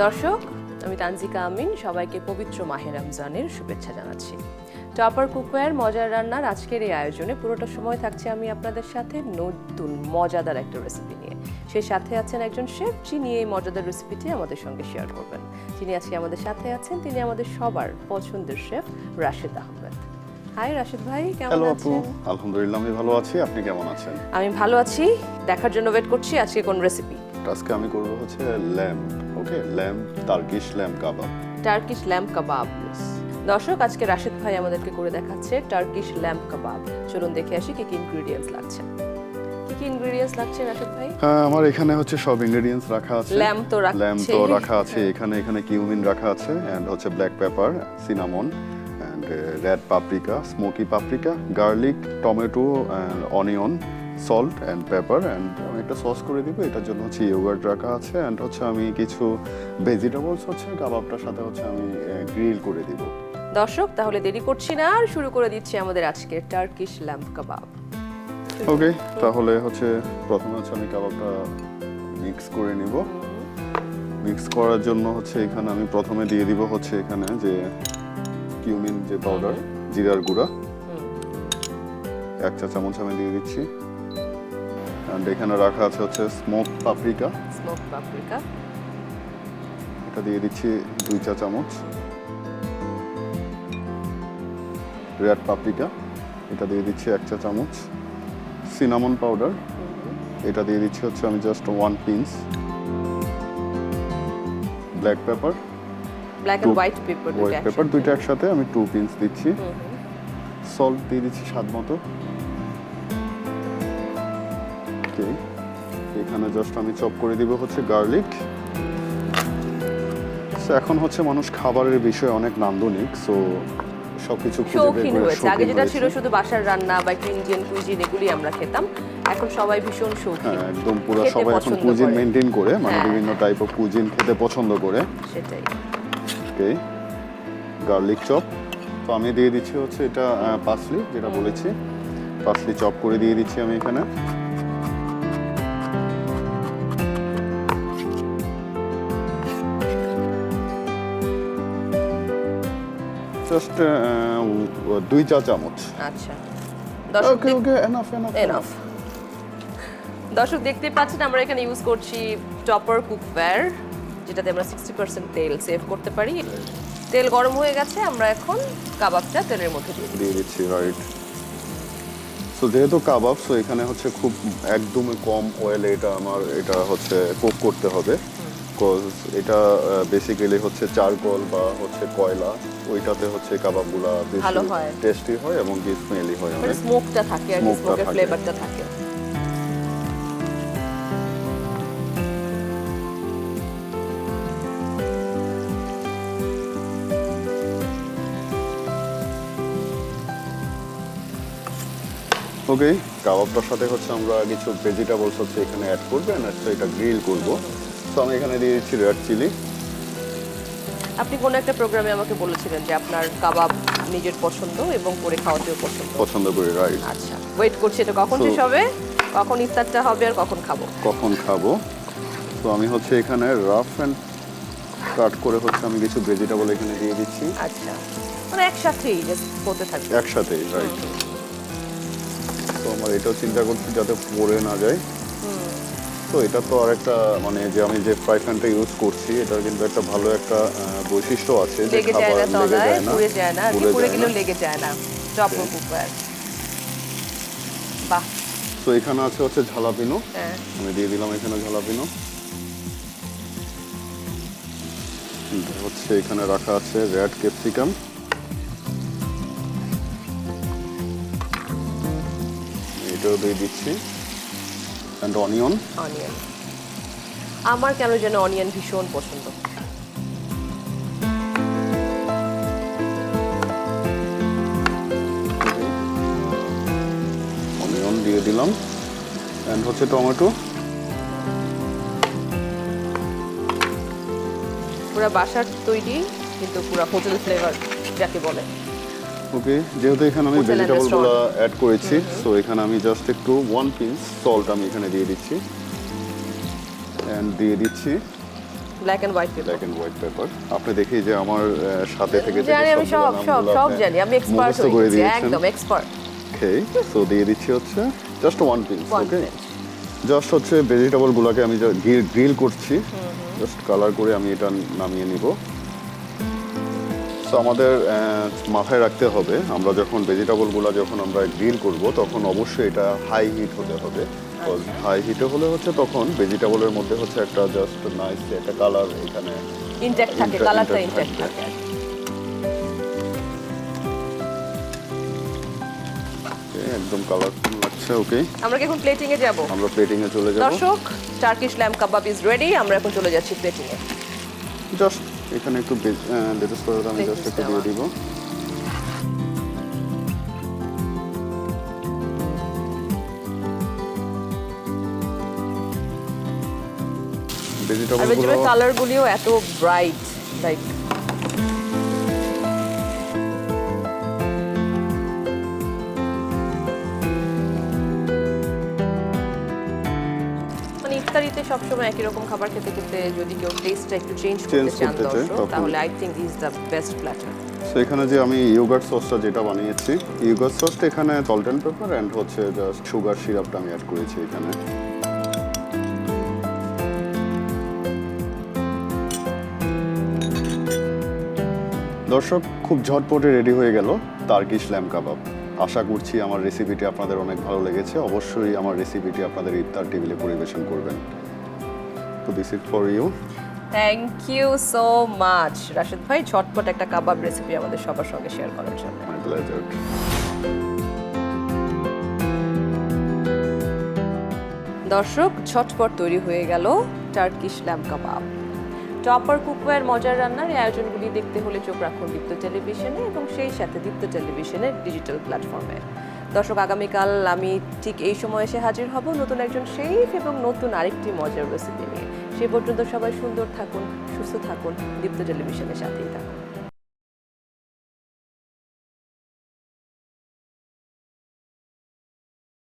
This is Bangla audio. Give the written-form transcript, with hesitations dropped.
দর্শক, আমি তানজিকা আমিন সবাইকে পবিত্র মাহে রমজানের শুভেচ্ছা জানাচ্ছি। টপার কুকওয়্যার মজার রান্নার আজকের এই আয়োজনে পুরোটা সময় থাকছে আমি আপনাদের সাথে নতুন মজাদার একটা রেসিপি নিয়ে। সেই সাথে আছেন একজন শেফ, যিনি এই মজাদার রেসিপিটি আমাদের সঙ্গে শেয়ার করবেন। যিনি আজকে আমাদের সাথে আছেন তিনি আমাদের সবার পছন্দের শেফ রাশিদ আহমেদ। হাই রাশিদ ভাই, কেমন আছেন? হ্যালো আপু, আলহামদুলিল্লাহ আমি ভালো আছি। আপনি কেমন আছেন? আমি ভালো আছি। দেখার জন্য ওয়েট করছি আজকে কোন রেসিপি। আজকে আমি করব হচ্ছে ল্যাম্প, ওকে, ল্যাম্প টার্কিশ ল্যাম্প কাবাব। টার্কিশ ল্যাম্প কাবাব। দর্শক, আজকে রাশিদ ভাই আমাদেরকে করে দেখাচ্ছে টার্কিশ ল্যাম্প কাবাব। চলুন দেখে আসি কি কি ইনগ্রেডিয়েন্টস লাগছে। কি কি ইনগ্রেডিয়েন্টস লাগছে রাশিদ ভাই? আমার এখানে হচ্ছে সব ইনগ্রেডিয়েন্টস রাখা আছে। ল্যাম্প তো রাখা আছে, এখানে কিউমিন রাখা আছে, এন্ড হচ্ছে black pepper, cinnamon, and red paprika, smoky paprika, garlic, tomato, and onion, salt and pepper, and আমি একটা সস করে দিব। এটার জন্য হচ্ছে ইয়োগার্ট রাখা আছে, এন্ড হচ্ছে আমি কিছু ভেজিটেবলস হচ্ছে কাবাবটার সাথে হচ্ছে আমি গ্রিল করে দিব। দর্শক, তাহলে দেরি করছি না আর শুরু করে দিচ্ছি আমাদের আজকের টার্কিশ ল্যাম্প কাবাব। ওকে, তাহলে হচ্ছে প্রথমে হচ্ছে আমি কাবাবটা মিক্স করে নিব। মিক্স করার জন্য হচ্ছে এখানে আমি প্রথমে দিয়ে দিব হচ্ছে এখানে যে কিউমিন যে পাউডার, জিরার গুঁড়া 1 চা চামচ আমি দিয়ে দিচ্ছি। এন্ড এখানে রাখা আছে হচ্ছে স্মোক পাপরিকা, এটা দিয়ে দিচ্ছি 2 চা চামচ। রেড পাপরিকা, এটা দিয়ে দিচ্ছি 1 চা চামচ। সিনামন পাউডার, এটা দিয়ে দিচ্ছি হচ্ছে আমি just 1 pinch. Black pepper, black and white pepper দুইটা একসাথে আমি 2 পিঞ্চ দিচ্ছি। সল্ট দিয়ে দিচ্ছি স্বাদ মতো। ওকে, এখানে জাস্ট আমি চপ করে দিব হচ্ছে গার্লিক। এখন হচ্ছে মানুষ খাবারের বিষয়ে অনেক নান্দনিক, সো সবকিছু শৌখিন হয়েছে। আগে যেটা ছিল শুধু বাসার রান্না বা ইন্ডিয়ান কুইজিন, এগুলি আমরা খেতাম। এখন সবাই ভীষণ শৌখিন, একদম পুরো সবাই এখন কুইজিন মেইনটেইন করে, মানে বিভিন্ন টাইপ অফ কুইজিন খেতে পছন্দ করে। সেটাই। ওকে, গার্লিক চপ, তো আমি দিয়ে দিচ্ছি হচ্ছে এটা পার্সলি, যেটা বলেছি পার্সলি চপ করে দিয়ে দিচ্ছি আমি এখানে। জাস্ট 2 চা চামচ। আচ্ছা, ওকে, এনাফ। দর্শক, দেখতে পাচ্ছেন আমরা এখানে ইউজ করছি টপার কুকওয়্যার, যেটাতে আমরা 60% তেল সেভ করতে পারি। তেল গরম হয়ে গেছে, আমরা এখন কাবাবটা তেলের মধ্যে দিয়ে দিচ্ছি। রাইট, সো যেহেতু কাবাব, সো এখানে হচ্ছে খুব একদমই কম অয়েলে এটা হচ্ছে কুক করতে হবে। বিকজ এটা বেসিক্যালি হচ্ছে চারকোল বা হচ্ছে কয়লা, ওইটাতে হচ্ছে কাবাবগুলো বেশি টেস্টি হয় এবং কি স্মেলি হয়, মানে স্মোকটা থাকে আর স্মোকের ফ্লেভারটা থাকে। ওকে, কাবাবটার সাথে হচ্ছে আমরা কিছু ভেজিটেবলস হচ্ছে এখানে অ্যাড করব, এন্ড এটা গ্রিল করব। তো আমি এখানে দিয়ে দিচ্ছি রেড চিলি। আপনি কোন একটা প্রোগ্রামে আমাকে বলেছিলেন যে আপনার কাবাব নিজের পছন্দ এবং করে খাওয়াতেও পছন্দ করি। রাইট, আচ্ছা, ওয়েট করছি এটা কখন শেষ হবে, কখন ইফতারটা হবে আর কখন খাবো। তো আমি হচ্ছে এখানে রাফ এন্ড কাট করে হচ্ছে আমি কিছু ভেজিটেবল এখানে দিয়ে দিচ্ছি। আচ্ছা, মানে একসাথেই জাস্ট হতে থাকবে। একসাথেই, রাইট। তো আমার এটাও চিন্তা করছি যাতে পড়ে না যায়। তো এটা তো আর একটা মানে যে আমি যে ফ্রাই প্যানটা ইউজ করছি, এটার কিন্তু একটা ভালো একটা বৈশিষ্ট্য আছে যে খাবার লেগে যায় না, পুড়ে যায় না, পুড়ে গেলেও লেগে যায় না টপার কুকওয়্যার। বাহ। তো এখানে আছে হচ্ছে ঝালাপিনো, আমি দিয়ে দিলাম এখানে ঝালাপিনো। হচ্ছে এখানে রাখা আছে রেড ক্যাপসিকাম, এটাও দিয়ে দিচ্ছি, এন্ড অনিয়ন। আমার কেন যেন অনিয়ন ভীষণ পছন্দ। অনিয়ন দিয়ে দিলাম, এন্ড হচ্ছে টমেটো। পুরো বাসার তৈরি কিন্তু পুরো হোটেল ফ্লেভার যাকে বলে। ওকে, যেহেতু এখানে আমি ভেজিটেবলগুলো অ্যাড করেছি, সো এখানে আমি জাস্ট একটু 1 পিঞ্চ সল্ট আমি এখানে দিয়ে দিচ্ছি, এন্ড দিয়ে দিচ্ছি black and white pepper. Black and white pepper. আপনি দেখি যে আমার সাথে থেকে জানি আমি সব জানি, আমি এক্সপার্ট হয়ে গেছি, একদম এক্সপার্ট। ওকে, সো দিয়ে দিচ্ছি হচ্ছে জাস্ট 1 পিস। ওকে, জাস্ট হচ্ছে ভেজিটেবল গুলাকে আমি গ্রিল করছি, জাস্ট কালার করে আমি এটা নামিয়ে নিব। সো আমাদের মাথায় রাখতে হবে আমরা যখন ভেজিটেবলগুলো যখন আমরা গ্রিল করব তখন অবশ্যই এটা হাই হিট হতে হবে। হাই হিটে হলে হচ্ছে তখন ভেজিটেবলের মধ্যে হচ্ছে একটা জাস্ট নাইস একটা কালার এখানে ইনট্যাক্ট থাকে, কালারটা ইনট্যাক্ট থাকে। একদম কালারফুল লাগছে। ওকে, আমরা কি এখন প্লেটিং এ যাব? আমরা প্লেটিং এ চলে যাব। দর্শক, Turkish lamb kebab is ready, আমরা এখন চলে যাচ্ছি প্লেটিং এ। জাস্ট এখানে একটু লেটুস পাউডার আমি জাস্ট একটু দিয়ে দিব। ভেজিটেবল কালারগুলিও এত ব্রাইট, লাইক ইফতারিতে সবসময় একই রকম খাবার খেতে খেতে যদি কেউ টেস্টটা একটু চেঞ্জ করতে চান দর্শক, তাহলে I think is the best platter. So এখানে যে আমি ইয়োগার্ট সসটা যেটা বানিয়েছি, ইয়োগার্ট সসটা এখানে সল্ট এন্ড পেপার এন্ড হচ্ছে জাস্ট সুগার সিরাপটা আমি অ্যাড করেছি এখানে। দর্শক, খুব ঝটপটে রেডি হয়ে গেল টার্কিশ ল্যাম্ব কাবাব। আশা করছি আমার রেসিপিটি আপনাদের অনেক ভালো লেগেছে। অবশ্যই আমার রেসিপিটি আপনাদের ইফতার টেবিলে পরিবেশন করবেন। তো this is for you. Thank you so much Rashed ভাই, ঝটপট একটা কাবাব রেসিপি আমাদের সবার সঙ্গে শেয়ার করার জন্য। My pleasure. দর্শক, ঝটপট তৈরি হয়ে গেল টার্কিশ ল্যাম্ব কাবাব। টপার কুকওয়্যার মজার রান্নার এই আয়োজনগুলি দেখতে হলে চোখ রাখুন দীপ্ত টেলিভিশনে এবং সেই সাথে দীপ্ত টেলিভিশনের ডিজিটাল প্ল্যাটফর্মে। দর্শক, আগামীকাল আমি ঠিক এই সময় এসে হাজির হব নতুন একজন শেফ এবং নতুন আরেকটি মজার রেসিপি নিয়ে। সেই পর্যন্ত সবাই সুন্দর থাকুন, সুস্থ থাকুন, দীপ্ত টেলিভিশনের সাথেই থাকুন।